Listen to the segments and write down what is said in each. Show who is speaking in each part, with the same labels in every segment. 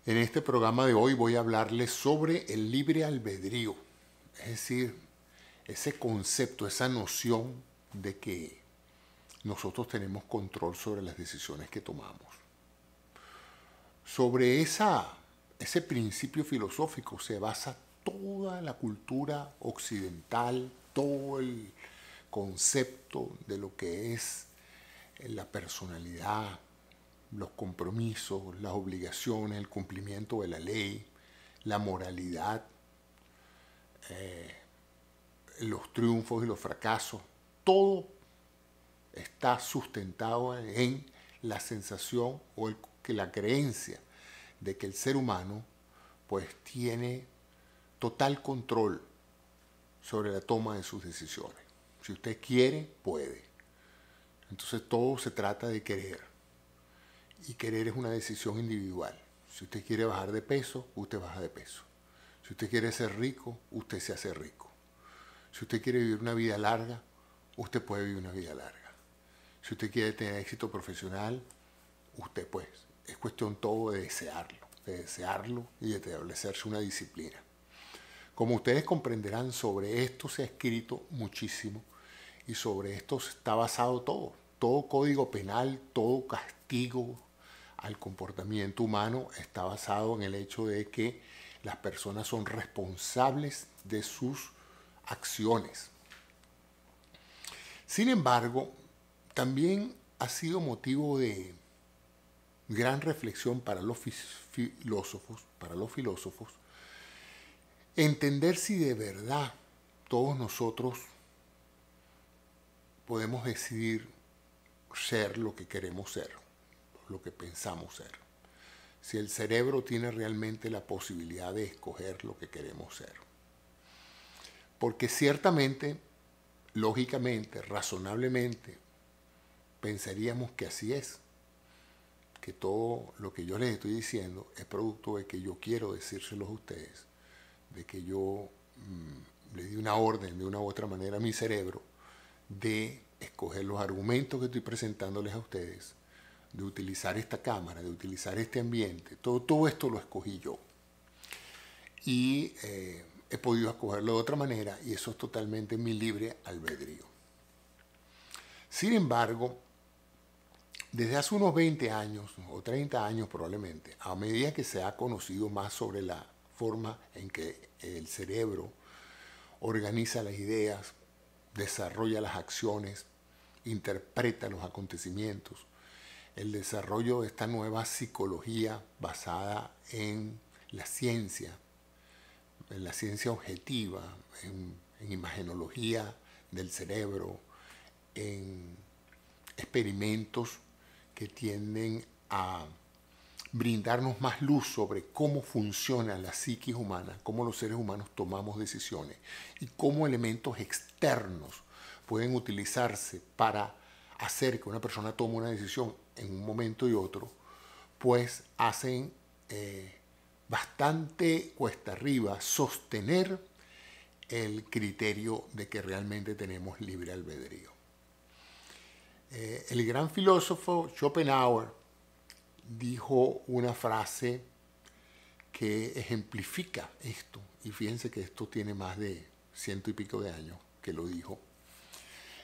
Speaker 1: En este programa de hoy voy a hablarles sobre el libre albedrío, es decir, ese concepto, esa noción de que nosotros tenemos control sobre las decisiones que tomamos. Sobre ese principio filosófico se basa toda la cultura occidental, todo el concepto de lo que es la personalidad, los compromisos, las obligaciones, el cumplimiento de la ley, la moralidad, los triunfos y los fracasos. Todo está sustentado en la sensación o la creencia de que el ser humano pues tiene total control sobre la toma de sus decisiones. Si usted quiere, puede. Entonces todo se trata de querer. Y querer es una decisión individual. Si usted quiere bajar de peso, usted baja de peso. Si usted quiere ser rico, usted se hace rico. Si usted quiere vivir una vida larga, usted puede vivir una vida larga. Si usted quiere tener éxito profesional, usted pues, es cuestión todo de desearlo y de establecerse una disciplina. Como ustedes comprenderán, sobre esto se ha escrito muchísimo y sobre esto está basado todo. Todo código penal, todo castigo al comportamiento humano está basado en el hecho de que las personas son responsables de sus acciones. Sin embargo, también ha sido motivo de gran reflexión para los filósofos, entender si de verdad todos nosotros podemos decidir ser lo que queremos ser, lo que pensamos ser. Si el cerebro tiene realmente la posibilidad de escoger lo que queremos ser. Porque ciertamente, lógicamente, razonablemente, pensaríamos que así es. Que todo lo que yo les estoy diciendo es producto de que yo quiero decírselos a ustedes, de que yo le di una orden de una u otra manera a mi cerebro de escoger los argumentos que estoy presentándoles a ustedes, de utilizar esta cámara, de utilizar este ambiente. Todo esto lo escogí yo. Y he podido escogerlo de otra manera y eso es totalmente mi libre albedrío. Sin embargo, desde hace unos 20 años o 30 años probablemente, a medida que se ha conocido más sobre la forma en que el cerebro organiza las ideas, desarrolla las acciones, interpreta los acontecimientos, el desarrollo de esta nueva psicología basada en la ciencia objetiva, en imagenología del cerebro, en experimentos que tienden a brindarnos más luz sobre cómo funciona la psiquis humana, cómo los seres humanos tomamos decisiones y cómo elementos externos pueden utilizarse para hacer que una persona tome una decisión en un momento y otro, pues hacen bastante cuesta arriba sostener el criterio de que realmente tenemos libre albedrío. El gran filósofo Schopenhauer dijo una frase que ejemplifica esto, y fíjense que esto tiene más de 100 y pico de años que lo dijo,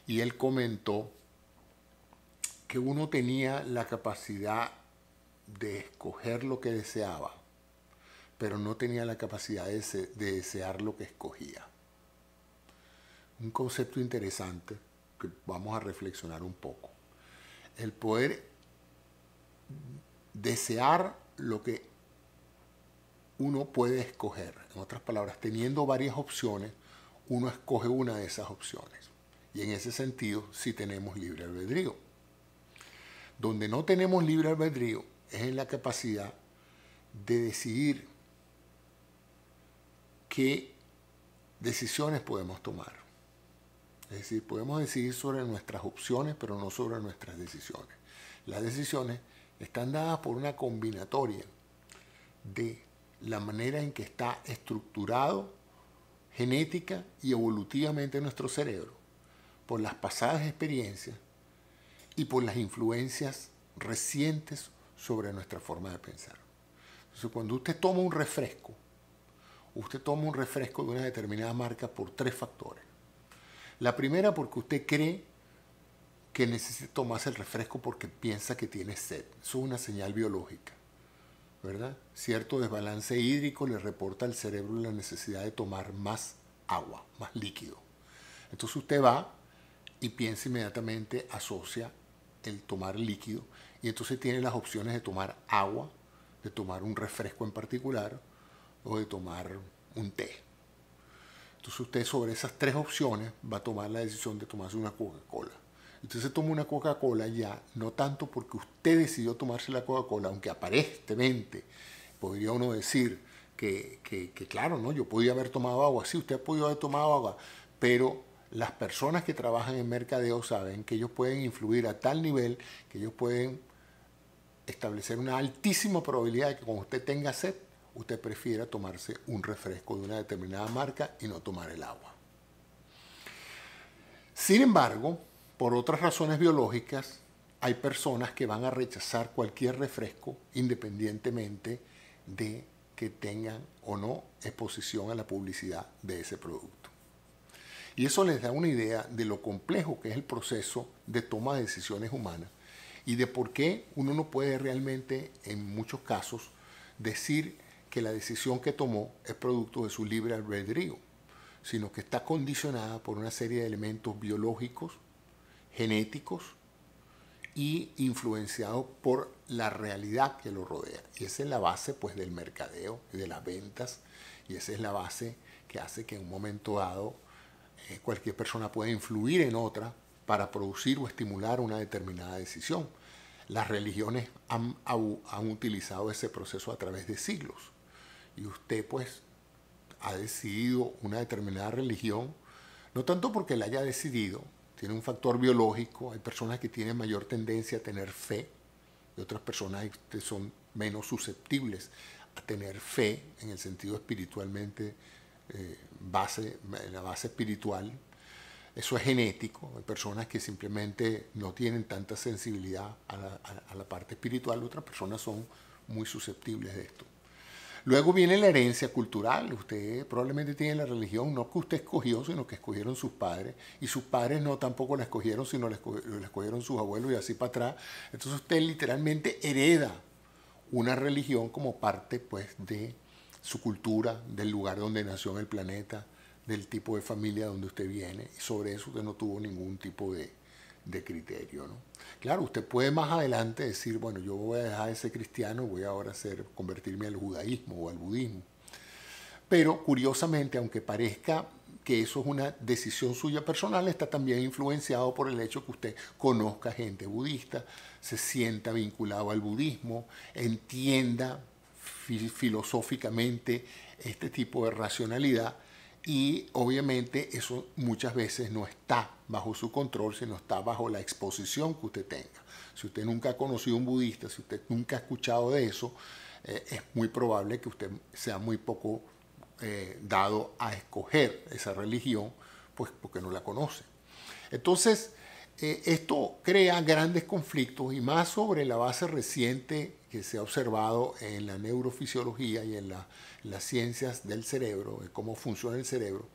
Speaker 1: y él comentó que uno tenía la capacidad de escoger lo que deseaba, pero no tenía la capacidad de desear lo que escogía. Un concepto interesante que vamos a reflexionar un poco. El poder desear lo que uno puede escoger. En otras palabras, teniendo varias opciones, uno escoge una de esas opciones. Y en ese sentido, sí tenemos libre albedrío. Donde no tenemos libre albedrío es en la capacidad de decidir qué decisiones podemos tomar. Es decir, podemos decidir sobre nuestras opciones, pero no sobre nuestras decisiones. Las decisiones están dadas por una combinatoria de la manera en que está estructurado genética y evolutivamente nuestro cerebro, por las pasadas experiencias y por las influencias recientes sobre nuestra forma de pensar. Entonces, cuando usted toma un refresco de una determinada marca por 3 factores. La primera, porque usted cree que necesita tomarse el refresco porque piensa que tiene sed. Eso es una señal biológica, ¿verdad? Cierto desbalance hídrico le reporta al cerebro la necesidad de tomar más agua, más líquido. Entonces usted va y piensa inmediatamente, asocia el tomar líquido, y entonces tiene las opciones de tomar agua, de tomar un refresco en particular, o de tomar un té. Entonces usted sobre esas 3 opciones va a tomar la decisión de tomarse una Coca-Cola. Usted se toma una Coca-Cola ya, no tanto porque usted decidió tomarse la Coca-Cola, aunque aparentemente podría uno decir que claro, ¿no? Yo podía haber tomado agua, sí, usted ha podido haber tomado agua, pero las personas que trabajan en mercadeo saben que ellos pueden influir a tal nivel que ellos pueden establecer una altísima probabilidad de que cuando usted tenga sed, usted prefiera tomarse un refresco de una determinada marca y no tomar el agua. Sin embargo, por otras razones biológicas, hay personas que van a rechazar cualquier refresco independientemente de que tengan o no exposición a la publicidad de ese producto. Y eso les da una idea de lo complejo que es el proceso de toma de decisiones humanas y de por qué uno no puede realmente, en muchos casos, decir que la decisión que tomó es producto de su libre albedrío, sino que está condicionada por una serie de elementos biológicos, genéticos y influenciados por la realidad que lo rodea. Y esa es la base pues, del mercadeo y de las ventas, y esa es la base que hace que en un momento dado cualquier persona pueda influir en otra para producir o estimular una determinada decisión. Las religiones han utilizado ese proceso a través de siglos. Y usted pues ha decidido una determinada religión, no tanto porque la haya decidido, tiene un factor biológico, hay personas que tienen mayor tendencia a tener fe, y otras personas que son menos susceptibles a tener fe en el sentido espiritualmente, la base espiritual. Eso es genético, hay personas que simplemente no tienen tanta sensibilidad a la parte espiritual, otras personas son muy susceptibles de esto. Luego viene la herencia cultural. Usted probablemente tiene la religión no que usted escogió, sino que escogieron sus padres. Y sus padres no tampoco la escogieron, sino la escogieron sus abuelos y así para atrás. Entonces usted literalmente hereda una religión como parte pues, de su cultura, del lugar donde nació en el planeta, del tipo de familia donde usted viene. Y sobre eso usted no tuvo ningún tipo de criterio, ¿no? Claro, usted puede más adelante decir, bueno, yo voy a dejar de ser cristiano, voy ahora a convertirme al judaísmo o al budismo. Pero curiosamente, aunque parezca que eso es una decisión suya personal, está también influenciado por el hecho que usted conozca gente budista, se sienta vinculado al budismo, entienda filosóficamente este tipo de racionalidad. Y obviamente eso muchas veces no está bajo su control, sino está bajo la exposición que usted tenga. Si usted nunca ha conocido a un budista, si usted nunca ha escuchado de eso, es muy probable que usted sea muy poco dado a escoger esa religión, pues porque no la conoce. Entonces, esto crea grandes conflictos y más sobre la base reciente que se ha observado en la neurofisiología y en las ciencias del cerebro, de cómo funciona el cerebro,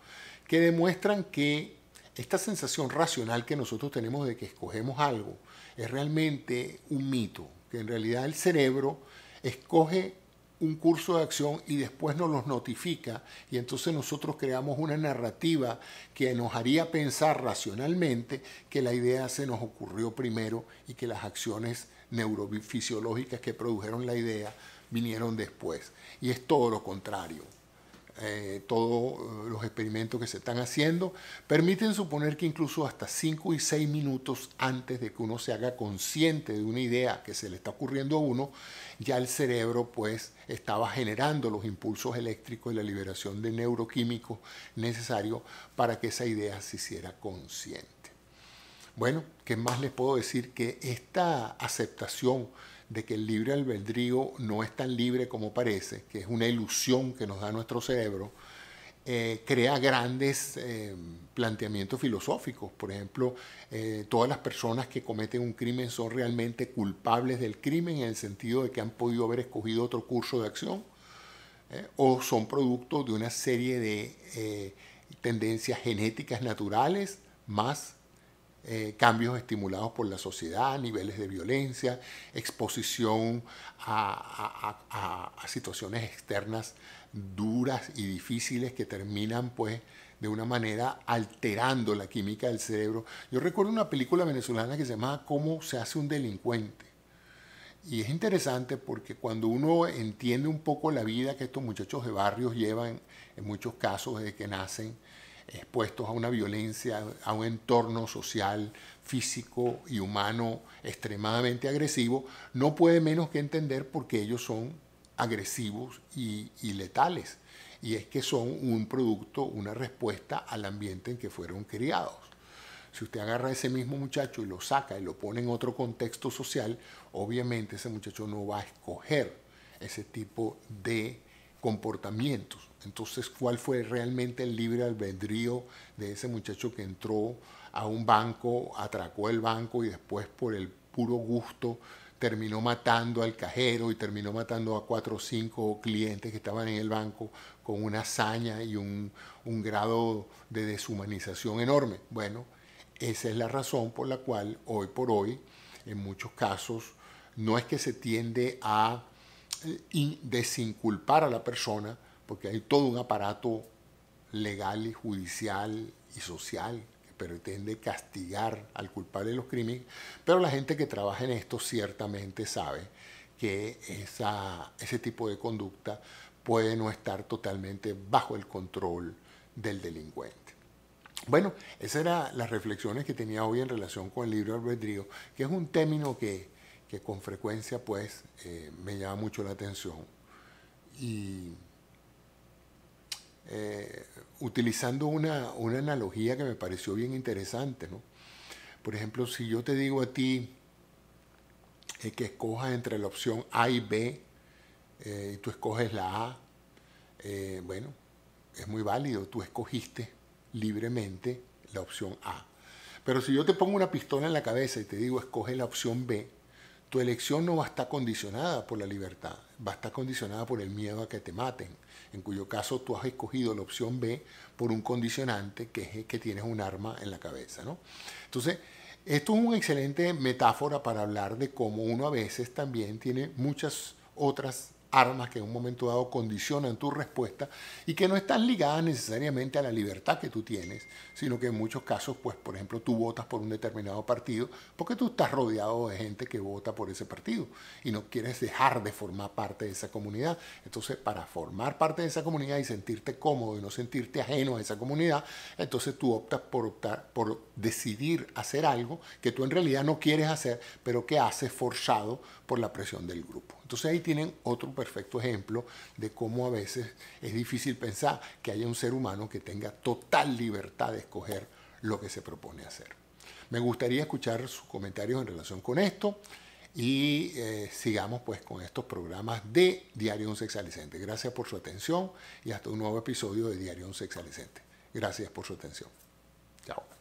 Speaker 1: que demuestran que esta sensación racional que nosotros tenemos de que escogemos algo es realmente un mito, que en realidad el cerebro escoge un curso de acción y después nos los notifica y entonces nosotros creamos una narrativa que nos haría pensar racionalmente que la idea se nos ocurrió primero y que las acciones neurofisiológicas que produjeron la idea vinieron después. Y es todo lo contrario. Todos los experimentos que se están haciendo permiten suponer que incluso hasta 5 y 6 minutos antes de que uno se haga consciente de una idea que se le está ocurriendo a uno, ya el cerebro pues estaba generando los impulsos eléctricos y la liberación de neuroquímicos necesarios para que esa idea se hiciera consciente. Bueno, ¿qué más les puedo decir? Que esta aceptación de que el libre albedrío no es tan libre como parece, que es una ilusión que nos da nuestro cerebro, crea grandes planteamientos filosóficos. Por ejemplo, todas las personas que cometen un crimen son realmente culpables del crimen en el sentido de que han podido haber escogido otro curso de acción, o son producto de una serie de tendencias genéticas naturales más cambios estimulados por la sociedad, niveles de violencia, exposición a situaciones externas duras y difíciles que terminan pues de una manera alterando la química del cerebro. Yo recuerdo una película venezolana que se llama ¿Cómo se hace un delincuente? Y es interesante porque cuando uno entiende un poco la vida que estos muchachos de barrios llevan, en muchos casos desde que nacen, expuestos a una violencia, a un entorno social, físico y humano extremadamente agresivo, no puede menos que entender por qué ellos son agresivos y letales. Y es que son un producto, una respuesta al ambiente en que fueron criados. Si usted agarra a ese mismo muchacho y lo saca y lo pone en otro contexto social, obviamente ese muchacho no va a escoger ese tipo de comportamientos. Entonces, ¿cuál fue realmente el libre albedrío de ese muchacho que entró a un banco, atracó el banco y después por el puro gusto terminó matando al cajero y terminó matando a 4 o 5 clientes que estaban en el banco con una hazaña y un grado de deshumanización enorme? Bueno, esa es la razón por la cual hoy por hoy, en muchos casos, no es que se tiende a desinculpar a la persona, porque hay todo un aparato legal y judicial y social que pretende castigar al culpable de los crímenes, pero la gente que trabaja en esto ciertamente sabe que ese tipo de conducta puede no estar totalmente bajo el control del delincuente. Bueno, esas eran las reflexiones que tenía hoy en relación con el libre albedrío, que es un término que con frecuencia pues me llama mucho la atención. Y utilizando una analogía que me pareció bien interesante, ¿no? Por ejemplo, si yo te digo a ti que escojas entre la opción A y B, y tú escoges la A, bueno, es muy válido, tú escogiste libremente la opción A. Pero si yo te pongo una pistola en la cabeza y te digo escoge la opción B, tu elección no va a estar condicionada por la libertad, va a estar condicionada por el miedo a que te maten, en cuyo caso tú has escogido la opción B por un condicionante que es que tienes un arma en la cabeza, ¿no? Entonces, esto es una excelente metáfora para hablar de cómo uno a veces también tiene muchas otras armas que en un momento dado condicionan tu respuesta y que no están ligadas necesariamente a la libertad que tú tienes, sino que en muchos casos, pues, por ejemplo, tú votas por un determinado partido porque tú estás rodeado de gente que vota por ese partido y no quieres dejar de formar parte de esa comunidad. Entonces, para formar parte de esa comunidad y sentirte cómodo y no sentirte ajeno a esa comunidad, entonces tú optas por decidir hacer algo que tú en realidad no quieres hacer, pero que haces forzado por la presión del grupo. Entonces ahí tienen otro perfecto ejemplo de cómo a veces es difícil pensar que haya un ser humano que tenga total libertad de escoger lo que se propone hacer. Me gustaría escuchar sus comentarios en relación con esto y sigamos pues con estos programas de Diario Un Sexalicente. Gracias por su atención y hasta un nuevo episodio de Diario Un Sexalicente. Gracias por su atención. Chao.